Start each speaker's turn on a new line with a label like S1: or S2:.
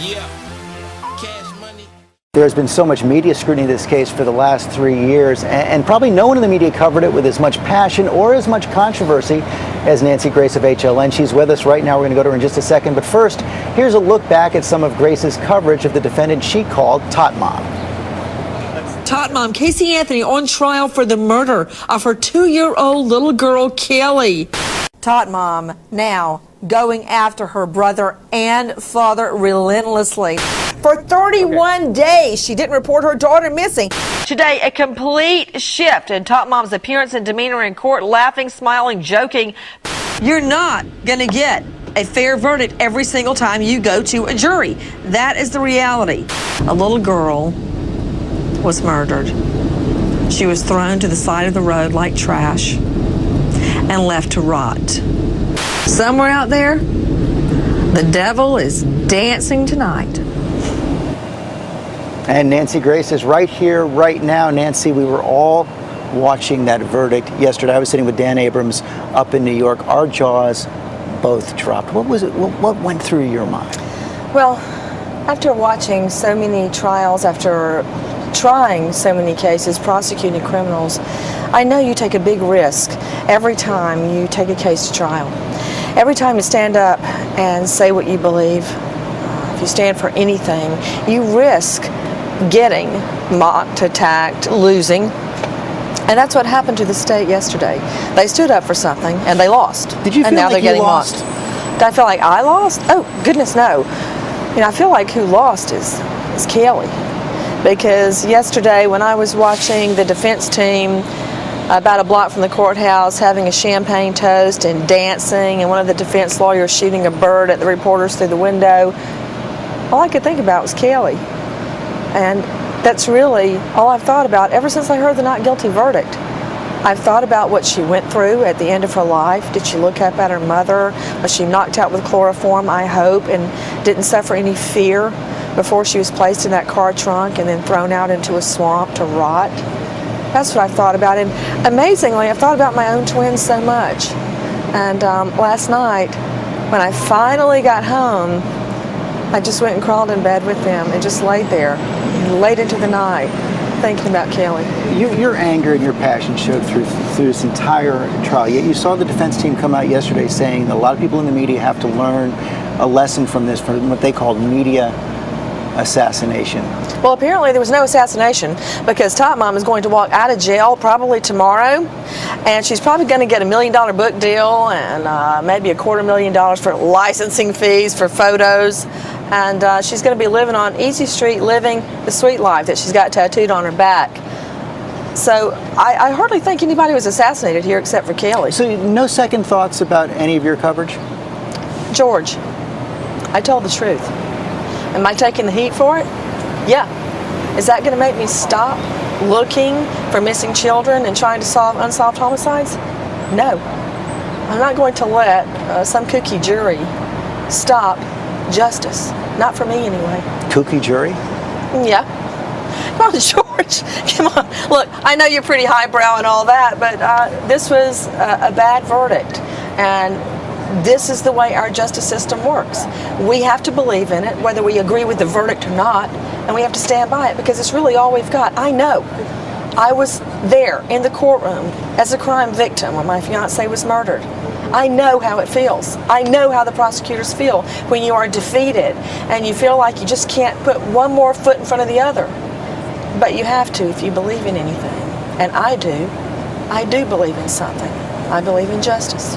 S1: Yeah. Cash money.
S2: There's been so much media scrutiny of this case for the last 3 years, and probably no one in the media covered it with as much passion or as much controversy as Nancy Grace of HLN. She's with us right now. We're going to go to her in just a second. But first, here's a look back at some of Grace's coverage of the defendant she called Tot Mom.
S3: Tot Mom Casey Anthony on trial for the murder of her 2-year-old little girl, Kelly. Tot Mom now going after her brother and father relentlessly. For 31 days, she didn't report her daughter missing. Today, a complete shift in Tot Mom's appearance and demeanor in court, laughing, smiling, joking. You're not going to get a fair verdict every single time you go to a jury. That is the reality. A little girl was murdered. She was thrown to the side of the road like trash and left to rot. Somewhere out there, the devil is dancing tonight.
S2: And Nancy Grace is right here, right now. Nancy, we were all watching that verdict yesterday. I was sitting with Dan Abrams up in New York. Our jaws both dropped. What was it? What went through your mind?
S4: Well, after watching so many trials, after trying so many cases, prosecuting criminals, I know you take a big risk every time you take a case to trial. Every time you stand up and say what you believe, if you stand for anything, you risk getting mocked, attacked, losing. And that's what happened to the state yesterday. They stood up for something and they lost.
S2: Did you feel
S4: and now
S2: like
S4: they're getting
S2: you lost?
S4: mocked. Did I feel like I lost? Oh, goodness, no. You know, I feel like who lost is Kelly. Because yesterday when I was watching the defense team about a block from the courthouse having a champagne toast and dancing, and one of the defense lawyers shooting a bird at the reporters through the window, all I could think about was Kelly. And that's really all I've thought about ever since I heard the not guilty verdict. I've thought about what she went through at the end of her life. Did she look up at her mother? Was she knocked out with chloroform, I hope, and didn't suffer any fear before she was placed in that car trunk and then thrown out into a swamp to rot? That's what I've thought about. And amazingly, I've thought about my own twins so much. And last night, when I finally got home, I just went and crawled in bed with them and just laid there, late into the night, thinking about Kelly.
S2: Your anger and your passion showed through this entire trial. Yet you saw the defense team come out yesterday saying that a lot of people in the media have to learn a lesson from this, from what they called media assassination.
S4: Well, apparently there was no assassination, because Tot Mom is going to walk out of jail probably tomorrow, and she's probably going to get $1 million book deal and maybe $250,000 for licensing fees for photos, and she's going to be living on Easy Street, living the sweet life that she's got tattooed on her back. So I hardly think anybody was assassinated here except for Kelly.
S2: So no second thoughts about any of your coverage?
S4: George, I told the truth. Am I taking the heat for it? Yeah. Is that going to make me stop looking for missing children and trying to solve unsolved homicides? No. I'm not going to let some kooky jury stop justice. Not for me, anyway.
S2: Kooky jury?
S4: Yeah. Come on, George. Come on. Look, I know you're pretty highbrow and all that, but this was a bad verdict. And this is the way our justice system works. We have to believe in it, whether we agree with the verdict or not, and we have to stand by it because it's really all we've got. I know. I was there in the courtroom as a crime victim when my fiance was murdered. I know how it feels. I know how the prosecutors feel when you are defeated and you feel like you just can't put one more foot in front of the other. But you have to if you believe in anything. And I do. I do believe in something. I believe in justice.